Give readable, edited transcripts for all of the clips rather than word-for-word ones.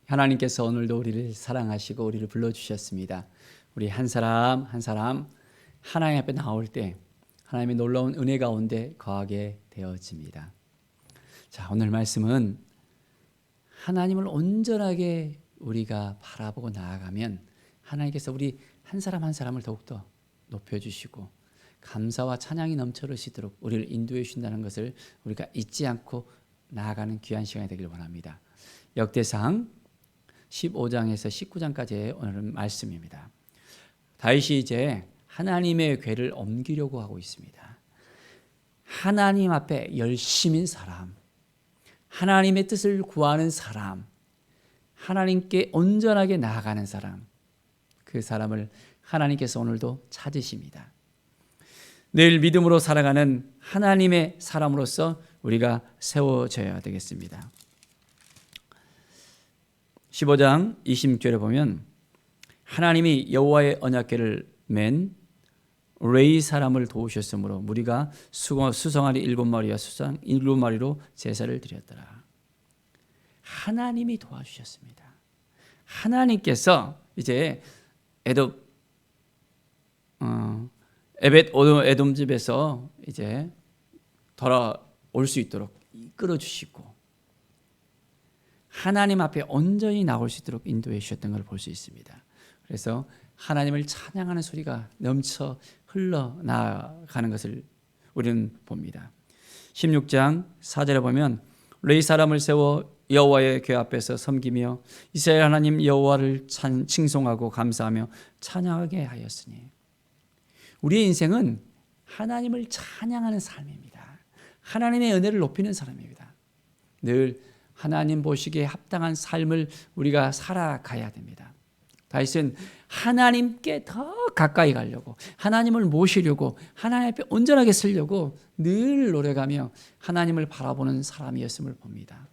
하나님께서 오늘도 우리를 사랑하시고 우리를 불러주셨습니다. 우리 한 사람 한 사람 하나님 앞에 나올 때 하나님의 놀라운 은혜 가운데 거하게 되어집니다. 자, 오늘 말씀은 하나님을 온전하게 우리가 바라보고 나아가면 하나님께서 우리 한 사람 한 사람을 더욱더 높여주시고 감사와 찬양이 넘쳐흐르시도록 우리를 인도해 주신다는 것을 우리가 잊지 않고 나아가는 귀한 시간이 되길 원합니다. 역대상 15장에서 19장까지의 오늘은 말씀입니다. 다윗이 이제 하나님의 궤를 옮기려고 하고 있습니다. 하나님 앞에 열심인 사람, 하나님의 뜻을 구하는 사람, 하나님께 온전하게 나아가는 사람, 그 사람을 하나님께서 오늘도 찾으십니다. 늘 믿음으로 살아가는 하나님의 사람으로서 우리가 세워져야 되겠습니다. 15장 26절에 보면 하나님이 여호와의 언약궤를 맨 레위 사람을 도우셨으므로 무리가 수송아리 7마리와 수상 7마리로 제사를 드렸더라. 하나님이 도와주셨습니다. 하나님께서 이제 에벳 에돔 집에서 이제 돌아올 수 있도록 이끌어 주시고 하나님 앞에 온전히 나올 수 있도록 인도해 주셨던 걸 볼 수 있습니다. 그래서 하나님을 찬양하는 소리가 넘쳐 흘러나가는 것을 우리는 봅니다. 16장 4절에 보면 레위 사람을 세워 여호와의 궤 앞에서 섬기며 이스라엘 하나님 여호와를 칭송하고 감사하며 찬양하게 하였으니, 우리의 인생은 하나님을 찬양하는 삶입니다. 하나님의 은혜를 높이는 사람입니다. 늘 하나님 보시기에 합당한 삶을 우리가 살아가야 됩니다. 다윗은 하나님께 더 가까이 가려고, 하나님을 모시려고, 하나님 앞에 온전하게 쓰려고 늘 노력하며 하나님을 바라보는 사람이었음을 봅니다.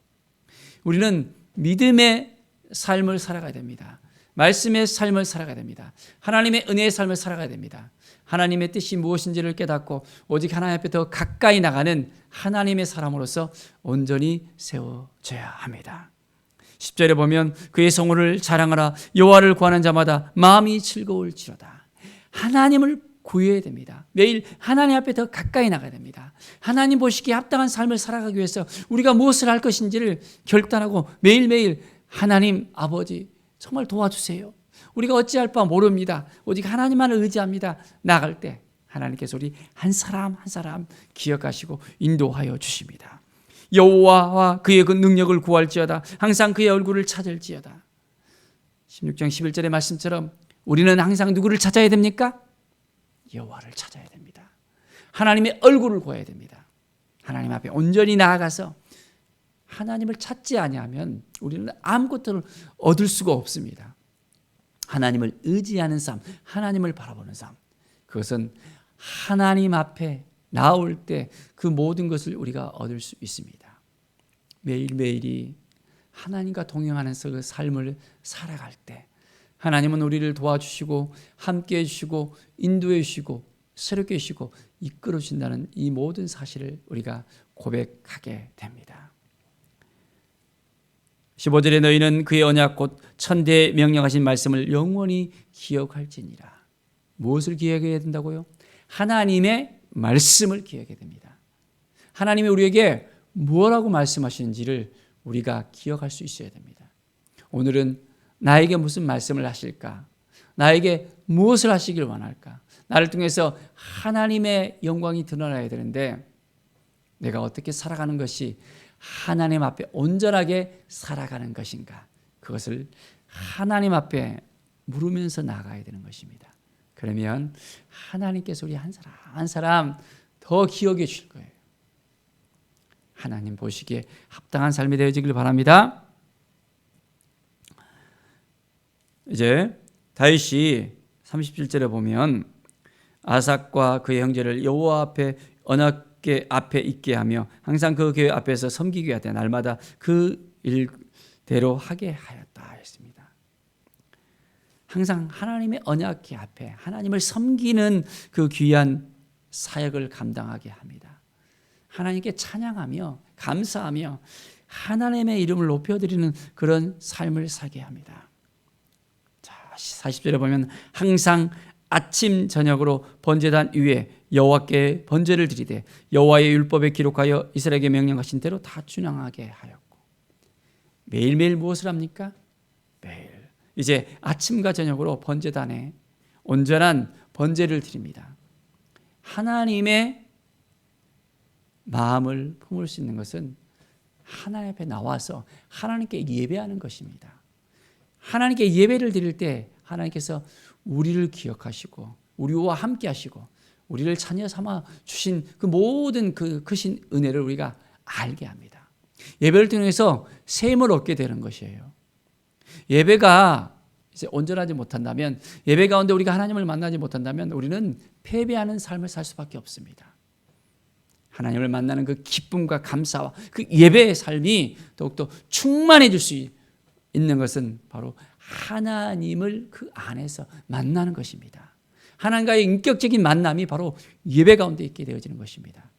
우리는 믿음의 삶을 살아가야 됩니다. 말씀의 삶을 살아가야 됩니다. 하나님의 은혜의 삶을 살아가야 됩니다. 하나님의 뜻이 무엇인지를 깨닫고 오직 하나님 앞에 더 가까이 나가는 하나님의 사람으로서 온전히 세워져야 합니다. 10절에 보면 그의 성호를 자랑하라. 여호와를 구하는 자마다 마음이 즐거울지로다. 하나님을 구해야 됩니다. 매일 하나님 앞에 더 가까이 나가야 됩니다. 하나님 보시기에 합당한 삶을 살아가기 위해서 우리가 무엇을 할 것인지를 결단하고 매일매일 하나님 아버지 정말 도와주세요. 우리가 어찌할 바 모릅니다. 오직 하나님만을 의지합니다. 나갈 때 하나님께서 우리 한 사람 한 사람 기억하시고 인도하여 주십니다. 여호와와 그의 그 능력을 구할지어다. 항상 그의 얼굴을 찾을지어다. 16장 11절의 말씀처럼 우리는 항상 누구를 찾아야 됩니까? 여호와를 찾아야 됩니다. 하나님의 얼굴을 구해야 됩니다. 하나님 앞에 온전히 나아가서 하나님을 찾지 아니하면 우리는 아무것도 얻을 수가 없습니다. 하나님을 의지하는 삶, 하나님을 바라보는 삶, 그것은 하나님 앞에 나올 때 그 모든 것을 우리가 얻을 수 있습니다. 매일매일이 하나님과 동행하는 그 삶을 살아갈 때 하나님은 우리를 도와주시고 함께해 주시고 인도해 주시고 새롭게 해주시고 이끌어 주신다는 이 모든 사실을 우리가 고백하게 됩니다. 15절에 너희는 그의 언약 곧 천대에 명령하신 말씀을 영원히 기억할지니라. 무엇을 기억해야 된다고요? 하나님의 말씀을 기억해야 됩니다. 하나님이 우리에게 무엇라고 말씀하시는지를 우리가 기억할 수 있어야 됩니다. 오늘은 나에게 무슨 말씀을 하실까? 나에게 무엇을 하시길 원할까? 나를 통해서 하나님의 영광이 드러나야 되는데 내가 어떻게 살아가는 것이 하나님 앞에 온전하게 살아가는 것인가? 그것을 하나님 앞에 물으면서 나가야 되는 것입니다. 그러면 하나님께서 우리 한 사람 한 사람 더 기억해 주실 거예요. 하나님 보시기에 합당한 삶이 되어지길 바랍니다. 이제 다윗이 37절에 보면 아삭과 그의 형제를 여호와 앞에 언약궤 앞에 있게 하며 항상 그 궤 앞에서 섬기게 하되 날마다 그 일대로 하게 하였다 했습니다. 항상 하나님의 언약궤 앞에 하나님을 섬기는 그 귀한 사역을 감당하게 합니다. 하나님께 찬양하며 감사하며 하나님의 이름을 높여드리는 그런 삶을 살게 합니다. 자, 40절에 보면 항상 아침 저녁으로 번제단 위에 여호와께 번제를 드리되 여호와의 율법에 기록하여 이스라엘에게 명령하신 대로 다 준행하게 하였고. 매일매일 무엇을 합니까? 매일 이제 아침과 저녁으로 번제단에 온전한 번제를 드립니다. 하나님의 마음을 품을 수 있는 것은 하나님 앞에 나와서 하나님께 예배하는 것입니다. 하나님께 예배를 드릴 때 하나님께서 우리를 기억하시고 우리와 함께 하시고 우리를 자녀 삼아 주신 그 모든 그 크신 은혜를 우리가 알게 합니다. 예배를 통해서 셈을 얻게 되는 것이에요. 예배가 이제 온전하지 못한다면, 예배 가운데 우리가 하나님을 만나지 못한다면 우리는 패배하는 삶을 살 수밖에 없습니다. 하나님을 만나는 그 기쁨과 감사와 그 예배의 삶이 더욱더 충만해질 수 있는 것은 바로 하나님을 그 안에서 만나는 것입니다. 하나님과의 인격적인 만남이 바로 예배 가운데 있게 되어지는 것입니다.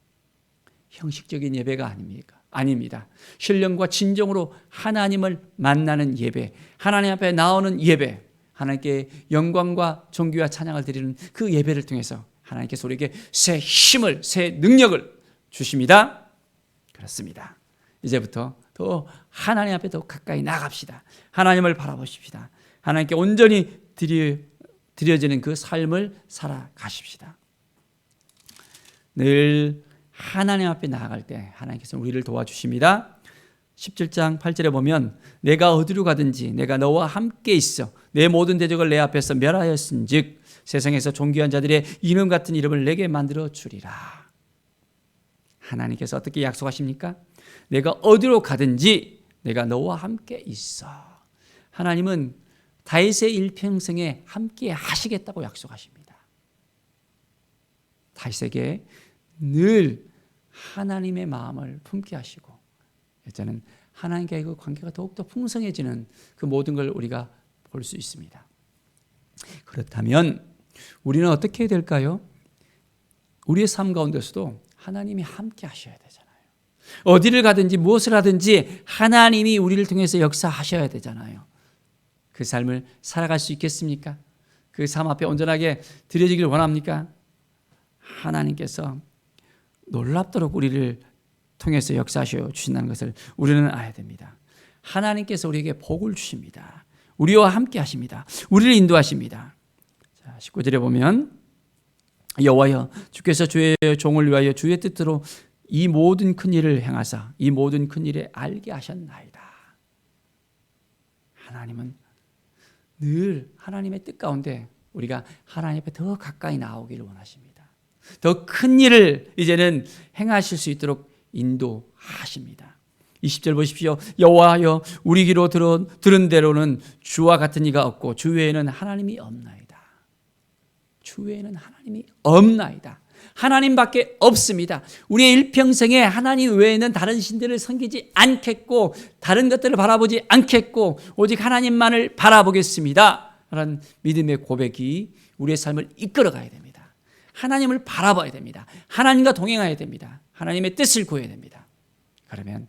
형식적인 예배가 아닙니다. 신령과 진정으로 하나님을 만나는 예배, 하나님 앞에 나오는 예배, 하나님께 영광과 존귀와 찬양을 드리는 그 예배를 통해서 하나님께서 우리에게 새 힘을, 새 능력을 주십니다. 그렇습니다. 이제부터 더 하나님 앞에 더 가까이 나갑시다. 하나님을 바라보십시다. 하나님께 온전히 드려지는 그 삶을 살아가십시다. 늘 하나님 앞에 나아갈 때 하나님께서 우리를 도와주십니다. 17장 8절에 보면 내가 어디로 가든지 내가 너와 함께 있어 내 모든 대적을 내 앞에서 멸하였은즉 세상에서 존귀한 자들의 이름 같은 이름을 내게 만들어 주리라. 하나님께서 어떻게 약속하십니까? 내가 어디로 가든지 내가 너와 함께 있어. 하나님은 다윗의 일평생에 함께 하시겠다고 약속하십니다. 다윗에게 늘 하나님의 마음을 품게 하시고 이제는 하나님과의 그 관계가 더욱더 풍성해지는 그 모든 걸 우리가 볼 수 있습니다. 그렇다면 우리는 어떻게 해야 될까요? 우리의 삶 가운데서도 하나님이 함께 하셔야 되잖아요. 어디를 가든지 무엇을 하든지 하나님이 우리를 통해서 역사하셔야 되잖아요. 그 삶을 살아갈 수 있겠습니까? 그 삶 앞에 온전하게 드려지길 원합니까? 하나님께서 놀랍도록 우리를 통해서 역사하셔 주신다는 것을 우리는 알아야 됩니다. 하나님께서 우리에게 복을 주십니다. 우리와 함께 하십니다. 우리를 인도하십니다. 자, 19절에 보면 여호와여 주께서 주의 종을 위하여 주의 뜻대로 이 모든 큰 일을 행하사 이 모든 큰 일에 알게 하셨나이다. 하나님은 늘 하나님의 뜻 가운데 우리가 하나님 앞에 더 가까이 나오기를 원하십니다. 더 큰 일을 이제는 행하실 수 있도록 인도하십니다. 20절 보십시오. 여호와여 우리 귀로 들은 대로는 주와 같은 이가 없고 주 외에는 하나님이 없나이다. 주 외에는 하나님이 없나이다. 하나님밖에 없습니다. 우리의 일평생에 하나님 외에는 다른 신들을 섬기지 않겠고 다른 것들을 바라보지 않겠고 오직 하나님만을 바라보겠습니다. 라는 믿음의 고백이 우리의 삶을 이끌어가야 됩니다. 하나님을 바라봐야 됩니다. 하나님과 동행해야 됩니다. 하나님의 뜻을 구해야 됩니다. 그러면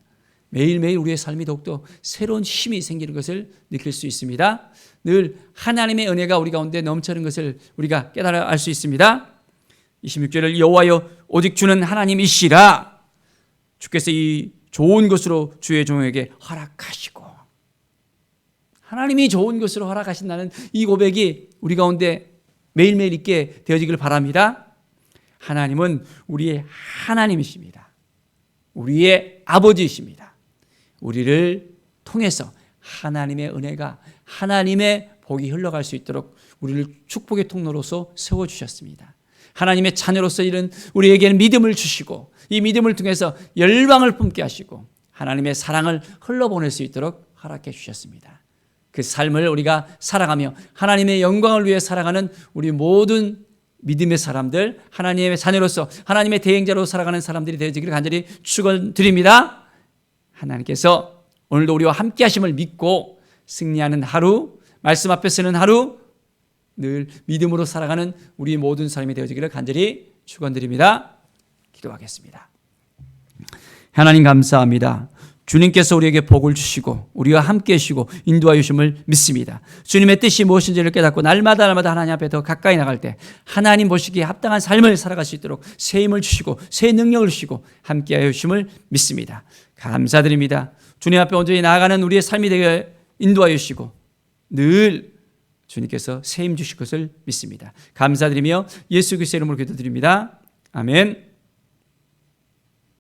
매일매일 우리의 삶이 더욱더 새로운 힘이 생기는 것을 느낄 수 있습니다. 늘 하나님의 은혜가 우리 가운데 넘치는 것을 우리가 깨달아 알 수 있습니다. 26절을 여호와여 오직 주는 하나님이시라. 주께서 이 좋은 것으로 주의 종에게 허락하시고 하나님이 좋은 것으로 허락하신다는 이 고백이 우리 가운데 매일매일 있게 되어지길 바랍니다. 하나님은 우리의 하나님이십니다. 우리의 아버지이십니다. 우리를 통해서 하나님의 은혜가 하나님의 복이 흘러갈 수 있도록 우리를 축복의 통로로서 세워주셨습니다. 하나님의 자녀로서 이런 우리에게는 믿음을 주시고 이 믿음을 통해서 열방을 품게 하시고 하나님의 사랑을 흘러보낼 수 있도록 허락해 주셨습니다. 그 삶을 우리가 살아가며 하나님의 영광을 위해 살아가는 우리 모든 믿음의 사람들, 하나님의 자녀로서 하나님의 대행자로 살아가는 사람들이 되어지기를 간절히 축원드립니다. 하나님께서 오늘도 우리와 함께 하심을 믿고 승리하는 하루, 말씀 앞에 서는 하루, 늘 믿음으로 살아가는 우리 모든 삶이 되어지기를 간절히 축원드립니다. 기도하겠습니다. 하나님 감사합니다. 주님께서 우리에게 복을 주시고 우리와 함께 하시고 인도하여 주심을 믿습니다. 주님의 뜻이 무엇인지를 깨닫고 날마다 하나님 앞에 더 가까이 나갈 때 하나님 보시기에 합당한 삶을 살아갈 수 있도록 새 힘을 주시고 새 능력을 주시고 함께 하여 주심을 믿습니다. 감사드립니다. 주님 앞에 온전히 나아가는 우리의 삶이 되게 인도하여 주시고 늘 주님께서 새 힘 주실 것을 믿습니다. 감사드리며 예수 그리스도의 이름으로 기도드립니다. 아멘.